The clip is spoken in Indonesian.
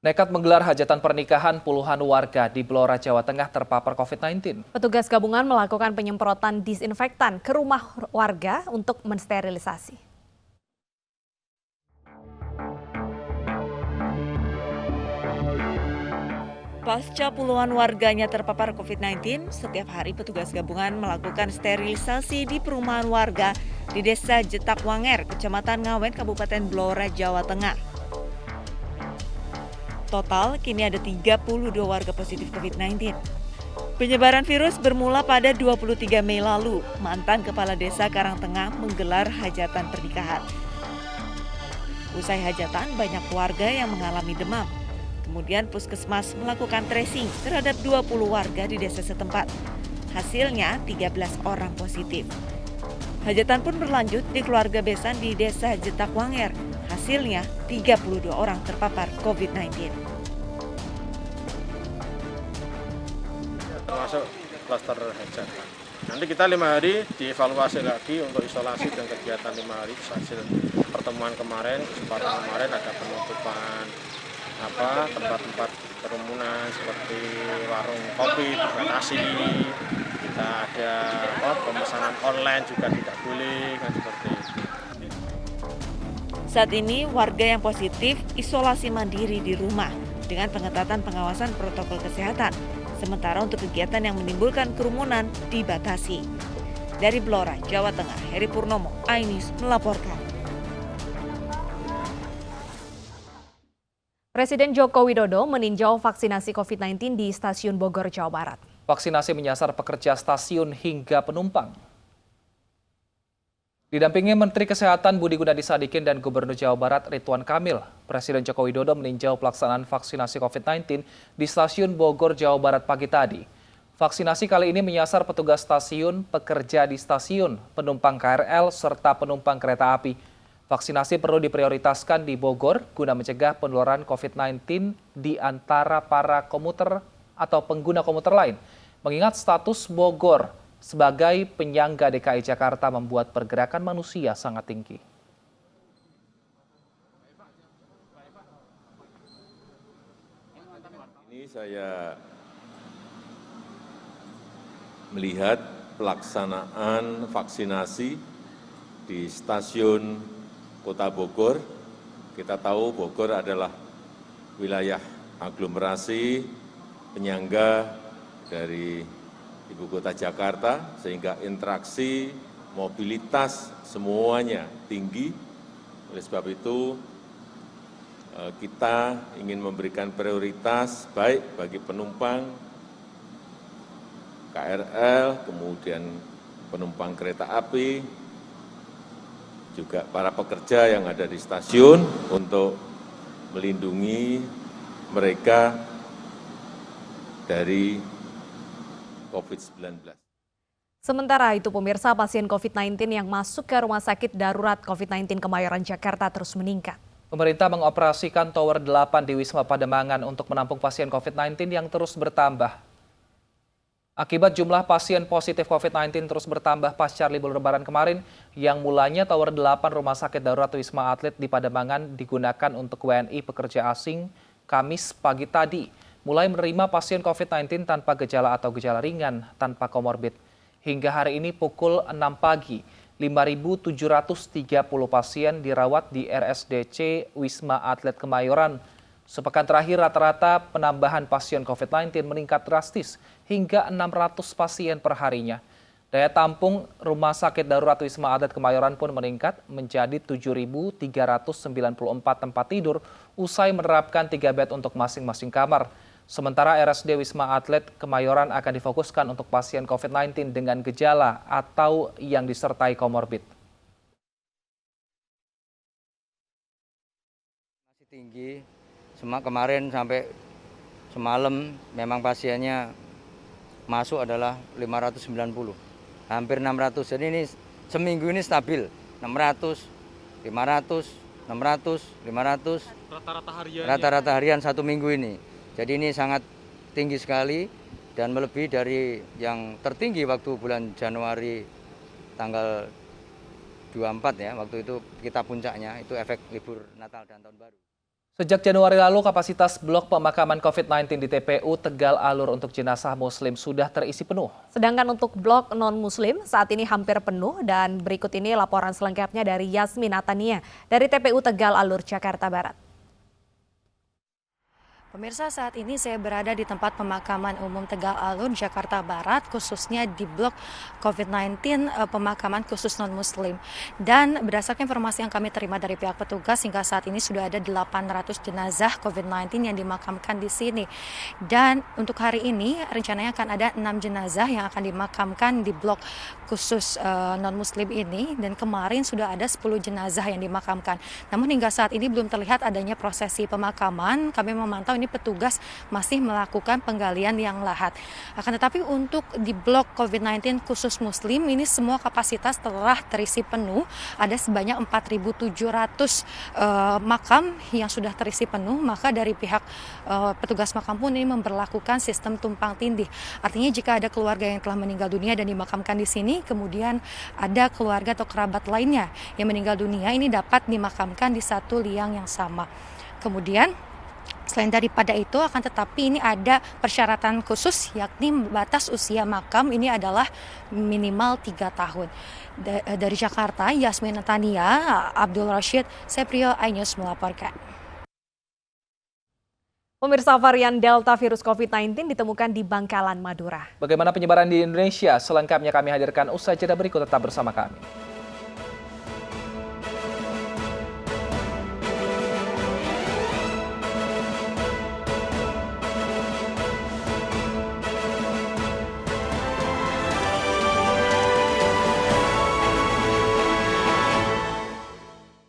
Nekat menggelar hajatan pernikahan, puluhan warga di Blora, Jawa Tengah terpapar COVID-19. Petugas gabungan melakukan penyemprotan disinfektan ke rumah warga untuk mensterilisasi. Pasca puluhan warganya terpapar COVID-19, setiap hari petugas gabungan melakukan sterilisasi di perumahan warga di Desa Jetakwanger, Kecamatan Ngawen, Kabupaten Blora, Jawa Tengah. Total, kini ada 32 warga positif COVID-19. Penyebaran virus bermula pada 23 Mei lalu. Mantan Kepala Desa Karangtengah menggelar hajatan pernikahan. Usai hajatan, banyak warga yang mengalami demam. Kemudian Puskesmas melakukan tracing terhadap 20 warga di desa setempat. Hasilnya 13 orang positif. Hajatan pun berlanjut di keluarga besan di Desa Jetakwanger. Hasilnya 32 orang terpapar COVID-19. Termasuk klaster hajatan. Nanti kita 5 hari dievaluasi lagi untuk isolasi dan kegiatan 5 hari. Hasil pertemuan kemarin, kesempatan kemarin ada penutupan tempat-tempat kerumunan seperti warung kopi dibatasi, kita ada pemesanan online juga tidak boleh, kan seperti itu. Saat ini warga yang positif isolasi mandiri di rumah dengan pengetatan pengawasan protokol kesehatan. Sementara untuk kegiatan yang menimbulkan kerumunan dibatasi. Dari Blora, Jawa Tengah, Heri Purnomo, iNews melaporkan. Presiden Joko Widodo meninjau vaksinasi COVID-19 di Stasiun Bogor, Jawa Barat. Vaksinasi menyasar pekerja stasiun hingga penumpang. Didampingi Menteri Kesehatan Budi Gunadi Sadikin dan Gubernur Jawa Barat Ridwan Kamil, Presiden Joko Widodo meninjau pelaksanaan vaksinasi COVID-19 di Stasiun Bogor, Jawa Barat pagi tadi. Vaksinasi kali ini menyasar petugas stasiun, pekerja di stasiun, penumpang KRL, serta penumpang kereta api. Vaksinasi perlu diprioritaskan di Bogor guna mencegah penularan COVID-19 di antara para komuter atau pengguna komuter lain. Mengingat status Bogor sebagai penyangga DKI Jakarta membuat pergerakan manusia sangat tinggi. Ini saya melihat pelaksanaan vaksinasi di stasiun Kota Bogor. Kita tahu Bogor adalah wilayah aglomerasi penyangga dari Ibu Kota Jakarta, sehingga interaksi, mobilitas semuanya tinggi. Oleh sebab itu, kita ingin memberikan prioritas baik bagi penumpang KRL, kemudian penumpang kereta api, juga para pekerja yang ada di stasiun untuk melindungi mereka dari COVID-19. Sementara itu, pemirsa, pasien COVID-19 yang masuk ke Rumah Sakit Darurat COVID-19 Kemayoran, Jakarta terus meningkat. Pemerintah mengoperasikan Tower 8 di Wisma Pademangan untuk menampung pasien COVID-19 yang terus bertambah. Akibat jumlah pasien positif COVID-19 terus bertambah pasca libur Lebaran kemarin, yang mulanya Tower 8 Rumah Sakit Darurat Wisma Atlet di Pademangan digunakan untuk WNI pekerja asing Kamis pagi tadi, mulai menerima pasien COVID-19 tanpa gejala atau gejala ringan tanpa komorbid. Hingga hari ini pukul 6 pagi, 5.730 pasien dirawat di RSDC Wisma Atlet Kemayoran. Sepekan terakhir rata-rata penambahan pasien COVID-19 meningkat drastis hingga 600 pasien per harinya. Daya tampung Rumah Sakit Darurat Wisma Atlet Kemayoran pun meningkat menjadi 7.394 tempat tidur usai menerapkan 3 bed untuk masing-masing kamar. Sementara RSD Wisma Atlet Kemayoran akan difokuskan untuk pasien COVID-19 dengan gejala atau yang disertai komorbid. Masih tinggi. Kemarin sampai semalam memang pasiennya masuk adalah 590, hampir 600. Jadi ini seminggu ini stabil 600, 500, 600, 500. Rata-rata harian satu minggu ini. Jadi ini sangat tinggi sekali dan melebihi dari yang tertinggi waktu bulan Januari tanggal 24 ya, waktu itu kita puncaknya, itu efek libur Natal dan Tahun Baru. Sejak Januari lalu, kapasitas blok pemakaman COVID-19 di TPU Tegal Alur untuk jenazah Muslim sudah terisi penuh. Sedangkan untuk blok non-Muslim saat ini hampir penuh dan berikut ini laporan selengkapnya dari Yasmin Natania dari TPU Tegal Alur, Jakarta Barat. Pemirsa, saat ini saya berada di tempat pemakaman umum Tegal Alur, Jakarta Barat, khususnya di blok COVID-19 pemakaman khusus non-Muslim. Dan berdasarkan informasi yang kami terima dari pihak petugas, hingga saat ini sudah ada 800 jenazah COVID-19 yang dimakamkan di sini. Dan untuk hari ini rencananya akan ada 6 jenazah yang akan dimakamkan di blok khusus non-Muslim ini. Dan kemarin sudah ada 10 jenazah yang dimakamkan. Namun hingga saat ini belum terlihat adanya prosesi pemakaman. Kami memantau ini petugas masih melakukan penggalian yang lahat. Akan tetapi untuk di blok COVID-19 khusus Muslim ini semua kapasitas telah terisi penuh. Ada sebanyak 4.700 makam yang sudah terisi penuh. Maka dari pihak petugas makam pun ini memberlakukan sistem tumpang tindih. Artinya jika ada keluarga yang telah meninggal dunia dan dimakamkan di sini, kemudian ada keluarga atau kerabat lainnya yang meninggal dunia, ini dapat dimakamkan di satu liang yang sama. Kemudian selain daripada itu, akan tetapi ini ada persyaratan khusus, yakni batas usia makam ini adalah minimal 3 tahun. Dari Jakarta, Yasmin Natania, Abdul Rashid, Seprio, iNews melaporkan. Pemirsa, varian Delta virus COVID-19 ditemukan di Bangkalan, Madura. Bagaimana penyebaran di Indonesia? Selengkapnya kami hadirkan usai jeda berikut, tetap bersama kami.